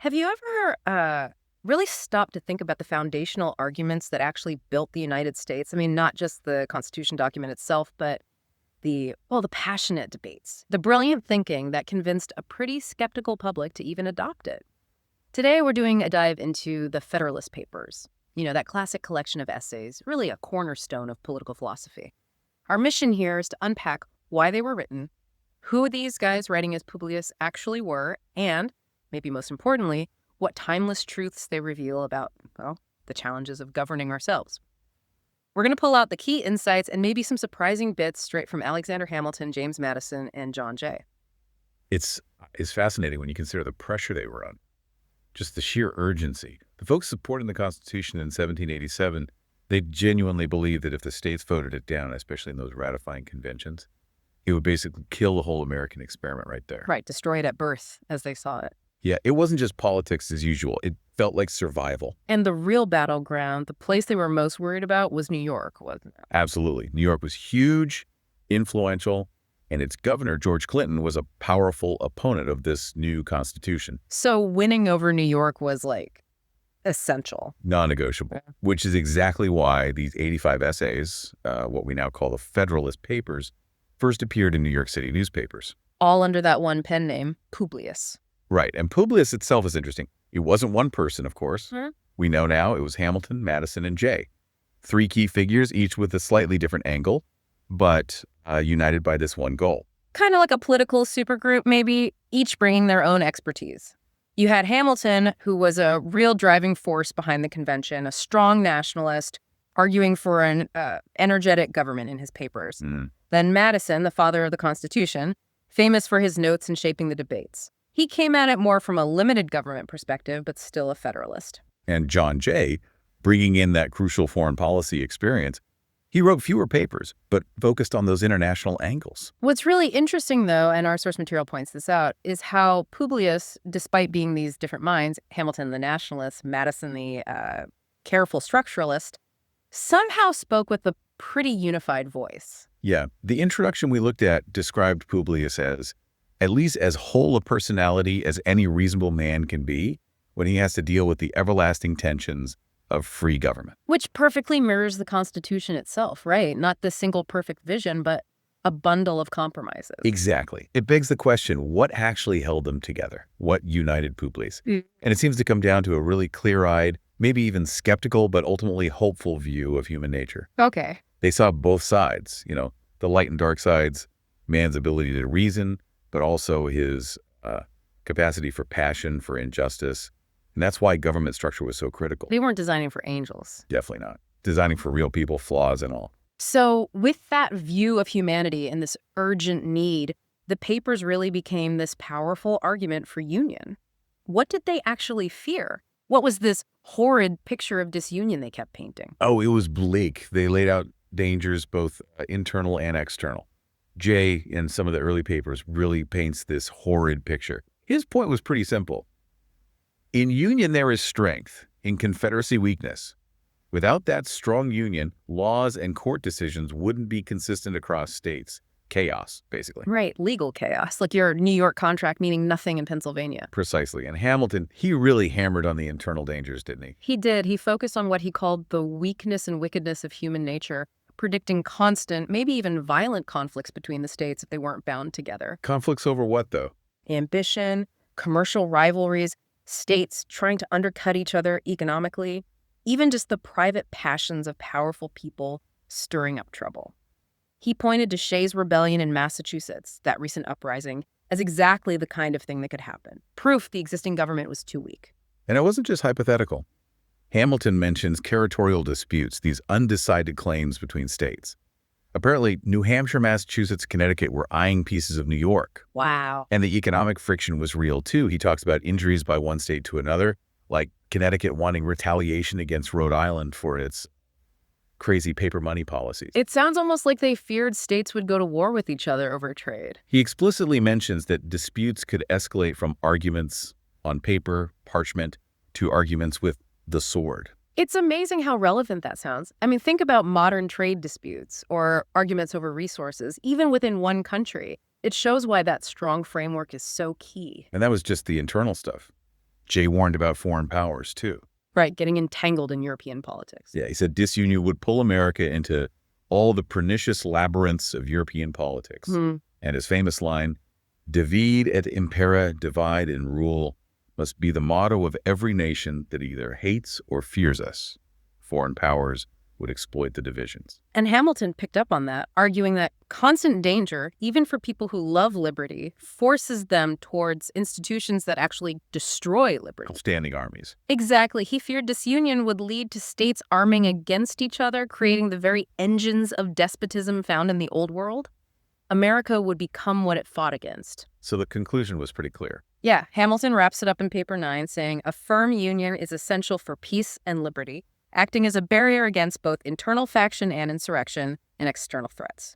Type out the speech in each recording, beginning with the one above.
Have you ever really stopped to think about the foundational arguments that actually built the United States? I mean, not just the Constitution document itself, but the passionate debates, the brilliant thinking that convinced a pretty skeptical public to even adopt it. Today, we're doing a dive into the Federalist Papers, that classic collection of essays, really a cornerstone of political philosophy. Our mission here is to unpack why they were written, who these guys writing as Publius actually were, and, maybe most importantly, what timeless truths they reveal about, the challenges of governing ourselves. We're going to pull out the key insights and maybe some surprising bits straight from Alexander Hamilton, James Madison, and John Jay. It's fascinating when you consider the pressure they were on, just the sheer urgency. The folks supporting the Constitution in 1787, they genuinely believed that if the states voted it down, especially in those ratifying conventions, it would basically kill the whole American experiment right there. Right, destroy it at birth, as they saw it. Yeah, it wasn't just politics as usual. It felt like survival. And the real battleground, the place they were most worried about, was New York, wasn't it? Absolutely. New York was huge, influential, and its governor, George Clinton, was a powerful opponent of this new Constitution. So winning over New York was, essential. Non-negotiable, which is exactly why these 85 essays, what we now call the Federalist Papers, first appeared in New York City newspapers. All under that one pen name, Publius. Right, and Publius itself is interesting. It wasn't one person, of course. We know now it was Hamilton, Madison, and Jay. Three key figures, each with a slightly different angle, but united by this one goal. Kind of like a political supergroup, maybe, each bringing their own expertise. You had Hamilton, who was a real driving force behind the convention, a strong nationalist, arguing for an energetic government in his papers. Then Madison, the father of the Constitution, famous for his notes in shaping the debates. He came at it more from a limited government perspective, but still a Federalist. And John Jay, bringing in that crucial foreign policy experience, he wrote fewer papers, but focused on those international angles. What's really interesting, though, and our source material points this out, is how Publius, despite being these different minds, Hamilton the nationalist, Madison the careful structuralist, somehow spoke with a pretty unified voice. Yeah, the introduction we looked at described Publius as at least as whole a personality as any reasonable man can be when he has to deal with the everlasting tensions of free government. Which perfectly mirrors the Constitution itself, right? Not the single perfect vision, but a bundle of compromises. Exactly. It begs the question, what actually held them together? What united Publius? And it seems to come down to a really clear-eyed, maybe even skeptical, but ultimately hopeful view of human nature. Okay. They saw both sides, the light and dark sides, man's ability to reason, but also his capacity for passion, for injustice. And that's why government structure was so critical. They weren't designing for angels. Definitely not. Designing for real people, flaws and all. So with that view of humanity and this urgent need, the papers really became this powerful argument for union. What did they actually fear? What was this horrid picture of disunion they kept painting? Oh, it was bleak. They laid out dangers, both internal and external. Jay, in some of the early papers, really paints this horrid picture. His point was pretty simple. In union, there is strength. In confederacy, weakness. Without that strong union, laws and court decisions wouldn't be consistent across states. Chaos, basically. Right, legal chaos, like your New York contract meaning nothing in Pennsylvania. Precisely. And Hamilton, he really hammered on the internal dangers, didn't he? He did. He focused on what he called the weakness and wickedness of human nature, predicting constant, maybe even violent conflicts between the states if they weren't bound together. Conflicts over what, though? Ambition, commercial rivalries, states trying to undercut each other economically, even just the private passions of powerful people stirring up trouble. He pointed to Shays' rebellion in Massachusetts, that recent uprising, as exactly the kind of thing that could happen. Proof the existing government was too weak. And it wasn't just hypothetical. Hamilton mentions territorial disputes, these undecided claims between states. Apparently, New Hampshire, Massachusetts, Connecticut were eyeing pieces of New York. Wow. And the economic friction was real, too. He talks about injuries by one state to another, like Connecticut wanting retaliation against Rhode Island for its crazy paper money policies. It sounds almost like they feared states would go to war with each other over trade. He explicitly mentions that disputes could escalate from arguments on paper, parchment, to arguments with the sword. It's amazing how relevant that sounds. I mean, think about modern trade disputes or arguments over resources, even within one country. It shows why that strong framework is so key. And that was just the internal stuff. Jay warned about foreign powers, too. Right, getting entangled in European politics. Yeah, he said disunion would pull America into all the pernicious labyrinths of European politics. And his famous line, divide et impera, divide and rule, must be the motto of every nation that either hates or fears us. Foreign powers would exploit the divisions. And Hamilton picked up on that, arguing that constant danger, even for people who love liberty, forces them towards institutions that actually destroy liberty. Standing armies. Exactly. He feared disunion would lead to states arming against each other, creating the very engines of despotism found in the Old World. America would become what it fought against. So the conclusion was pretty clear. Yeah, Hamilton wraps it up in paper 9, saying a firm union is essential for peace and liberty, acting as a barrier against both internal faction and insurrection and external threats.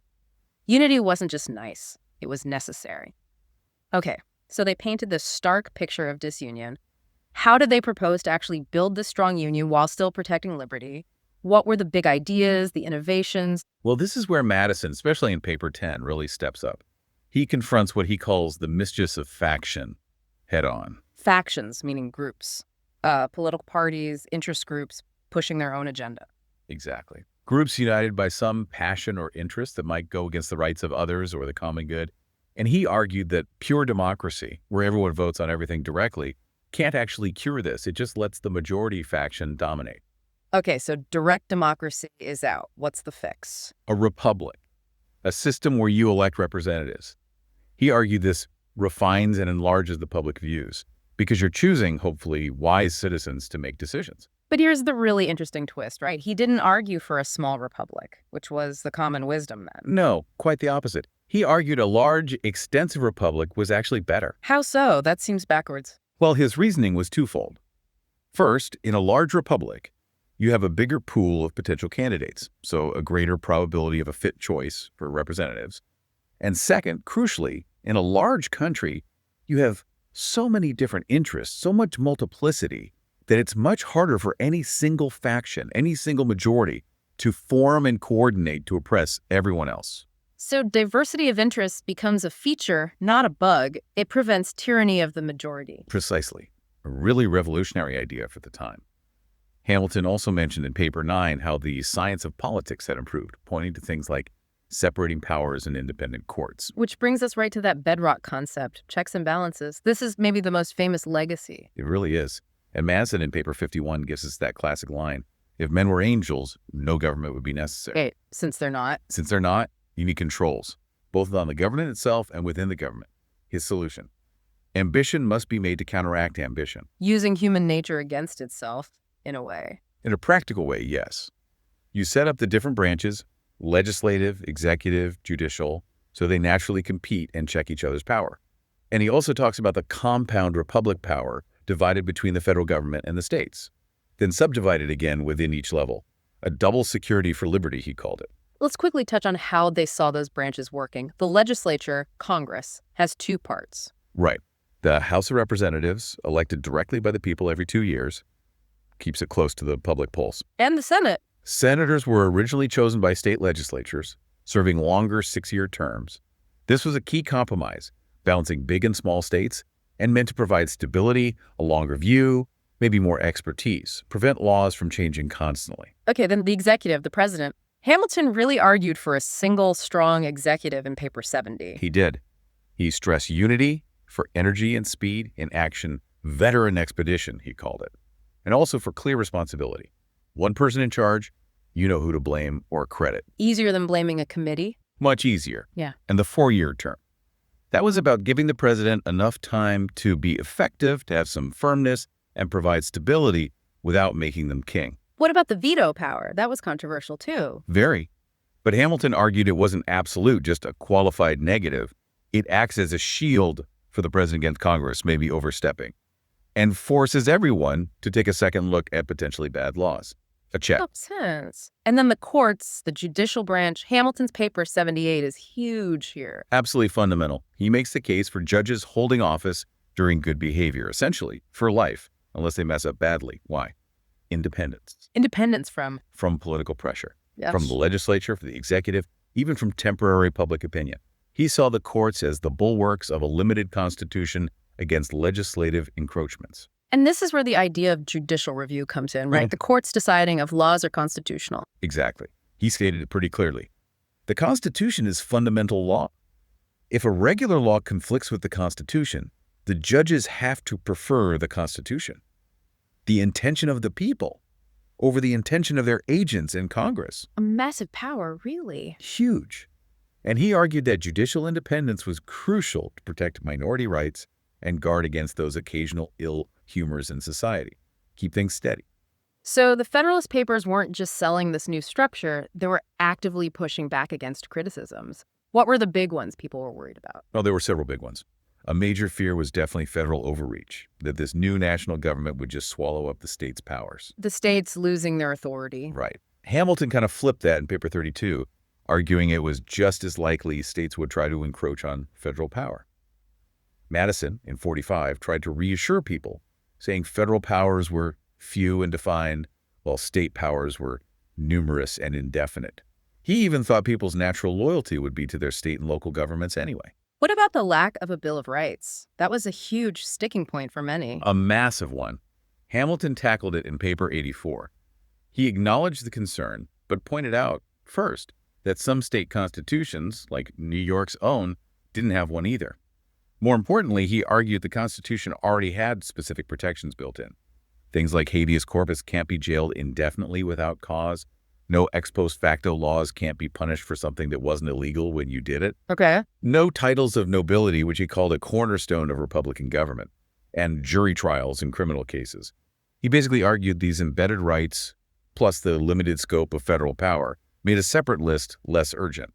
Unity wasn't just nice, it was necessary. Okay, so they painted this stark picture of disunion. How did they propose to actually build this strong union while still protecting liberty? What were the big ideas, the innovations? Well, this is where Madison, especially in paper 10, really steps up. He confronts what he calls the mischiefs of faction head on. Factions, meaning groups, political parties, interest groups, pushing their own agenda. Exactly. Groups united by some passion or interest that might go against the rights of others or the common good. And he argued that pure democracy, where everyone votes on everything directly, can't actually cure this. It just lets the majority faction dominate. Okay, so direct democracy is out. What's the fix? A republic, a system where you elect representatives. He argued this refines and enlarges the public views because you're choosing, hopefully, wise citizens to make decisions. But here's the really interesting twist, right? He didn't argue for a small republic, which was the common wisdom then. No, quite the opposite. He argued a large, extensive republic was actually better. How so? That seems backwards. Well, his reasoning was twofold. First, in a large republic, you have a bigger pool of potential candidates, so a greater probability of a fit choice for representatives. And second, crucially, in a large country, you have so many different interests, so much multiplicity, that it's much harder for any single faction, any single majority, to form and coordinate to oppress everyone else. So diversity of interests becomes a feature, not a bug. It prevents tyranny of the majority. Precisely. A really revolutionary idea for the time. Hamilton also mentioned in paper 9 how the science of politics had improved, pointing to things like separating powers and independent courts. Which brings us right to that bedrock concept, checks and balances. This is maybe the most famous legacy. It really is. And Madison in paper 51 gives us that classic line, if men were angels, no government would be necessary. Wait, since they're not? Since they're not, you need controls, both on the government itself and within the government. His solution. Ambition must be made to counteract ambition. Using human nature against itself, in a way. In a practical way, yes. You set up the different branches, legislative, executive, judicial, so they naturally compete and check each other's power. And he also talks about the compound republic power divided between the federal government and the states, then subdivided again within each level. A double security for liberty, he called it. Let's quickly touch on how they saw those branches working. The legislature, Congress, has two parts. Right. The House of Representatives, elected directly by the people every 2 years, keeps it close to the public pulse. And the Senate. Senators were originally chosen by state legislatures, serving longer 6-year terms. This was a key compromise, balancing big and small states, and meant to provide stability, a longer view, maybe more expertise, prevent laws from changing constantly. Okay, then the executive, the president. Hamilton really argued for a single, strong executive in paper 70. He did. He stressed unity for energy and speed in action, veteran expedition, he called it, and also for clear responsibility. One person in charge, you know who to blame or credit. Easier than blaming a committee? Much easier. Yeah. And the 4-year term. That was about giving the president enough time to be effective, to have some firmness, and provide stability without making them king. What about the veto power? That was controversial too. Very. But Hamilton argued it wasn't absolute, just a qualified negative. It acts as a shield for the president against Congress, maybe overstepping, and forces everyone to take a second look at potentially bad laws. A check. Makes sense. And then the courts, the judicial branch, Hamilton's paper 78 is huge here. Absolutely fundamental. He makes the case for judges holding office during good behavior, essentially for life, unless they mess up badly. Why? Independence. Independence from? From political pressure. Yes. From the legislature, from the executive, even from temporary public opinion. He saw the courts as the bulwarks of a limited constitution against legislative encroachments. And this is where the idea of judicial review comes in, right? Mhm. The courts deciding if laws are constitutional. Exactly. He stated it pretty clearly. The Constitution is fundamental law. If a regular law conflicts with the Constitution, the judges have to prefer the Constitution, the intention of the people, over the intention of their agents in Congress. A massive power, really. Huge. And he argued that judicial independence was crucial to protect minority rights and guard against those occasional ill humors in society. Keep things steady. So the Federalist Papers weren't just selling this new structure, they were actively pushing back against criticisms. What were the big ones people were worried about? Well, there were several big ones. A major fear was definitely federal overreach, that this new national government would just swallow up the state's powers. The states losing their authority. Right. Hamilton kind of flipped that in paper 32, arguing it was just as likely states would try to encroach on federal power. Madison, in 45, tried to reassure people, saying federal powers were few and defined, while state powers were numerous and indefinite. He even thought people's natural loyalty would be to their state and local governments anyway. What about the lack of a Bill of Rights? That was a huge sticking point for many. A massive one. Hamilton tackled it in paper 84. He acknowledged the concern, but pointed out, first, that some state constitutions, like New York's own, didn't have one either. More importantly, he argued the Constitution already had specific protections built in. Things like habeas corpus can't be jailed indefinitely without cause. No ex post facto laws can't be punished for something that wasn't illegal when you did it. Okay. No titles of nobility, which he called a cornerstone of Republican government, and jury trials in criminal cases. He basically argued these embedded rights, plus the limited scope of federal power, made a separate list less urgent.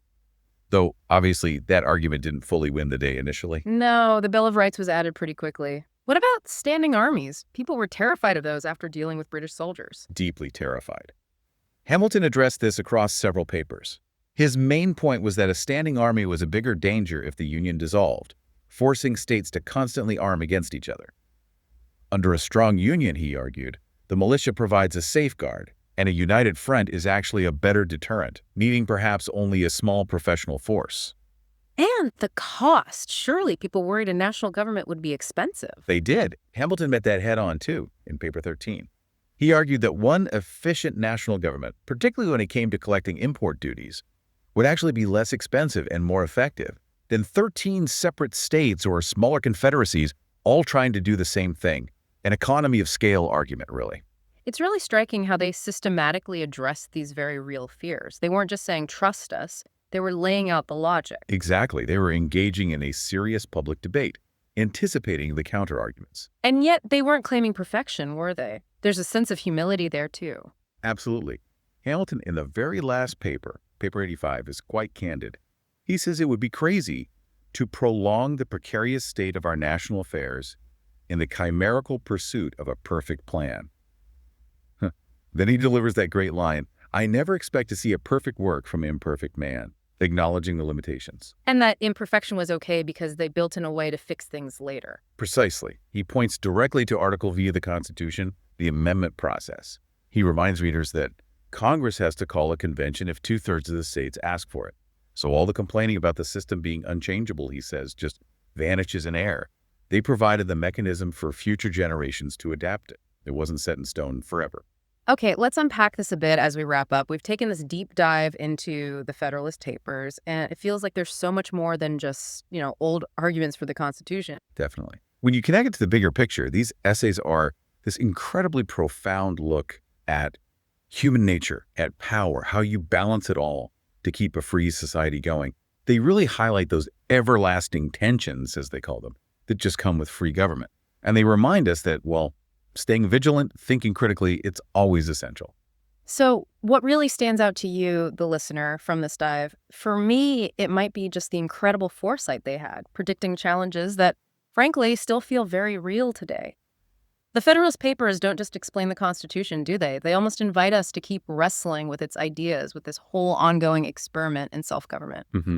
Though, obviously, that argument didn't fully win the day initially. No, the Bill of Rights was added pretty quickly. What about standing armies? People were terrified of those after dealing with British soldiers. Deeply terrified. Hamilton addressed this across several papers. His main point was that a standing army was a bigger danger if the Union dissolved, forcing states to constantly arm against each other. Under a strong Union, he argued, the militia provides a safeguard, and a united front is actually a better deterrent, needing perhaps only a small professional force. And the cost. Surely people worried a national government would be expensive. They did. Hamilton met that head-on, too, in paper 13. He argued that one efficient national government, particularly when it came to collecting import duties, would actually be less expensive and more effective than 13 separate states or smaller confederacies all trying to do the same thing. An economy of scale argument, really. It's really striking how they systematically addressed these very real fears. They weren't just saying, trust us. They were laying out the logic. Exactly. They were engaging in a serious public debate, anticipating the counterarguments. And yet they weren't claiming perfection, were they? There's a sense of humility there, too. Absolutely. Hamilton, in the very last paper, paper 85, is quite candid. He says it would be crazy to prolong the precarious state of our national affairs in the chimerical pursuit of a perfect plan. Then he delivers that great line, I never expect to see a perfect work from imperfect man, acknowledging the limitations. And that imperfection was okay because they built in a way to fix things later. Precisely. He points directly to Article V of the Constitution, the amendment process. He reminds readers that Congress has to call a convention if 2/3 of the states ask for it. So all the complaining about the system being unchangeable, he says, just vanishes in air. They provided the mechanism for future generations to adapt it. It wasn't set in stone forever. Okay, let's unpack this a bit as we wrap up. We've taken this deep dive into the Federalist Papers, and it feels like there's so much more than just, old arguments for the Constitution. Definitely. When you connect it to the bigger picture, these essays are this incredibly profound look at human nature, at power, how you balance it all to keep a free society going. They really highlight those everlasting tensions, as they call them, that just come with free government. And they remind us that, staying vigilant, thinking critically, it's always essential. So what really stands out to you, the listener, from this dive? For me, it might be just the incredible foresight they had, predicting challenges that, frankly, still feel very real today. The Federalist Papers don't just explain the Constitution, do they? They almost invite us to keep wrestling with its ideas, with this whole ongoing experiment in self-government. Mm-hmm.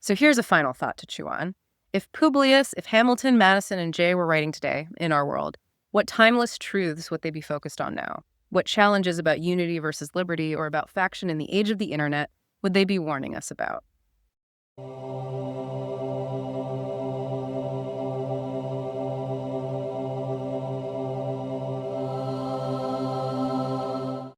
So here's a final thought to chew on. If Publius, if Hamilton, Madison, and Jay were writing today in our world, what timeless truths would they be focused on now? What challenges about unity versus liberty or about faction in the age of the internet would they be warning us about?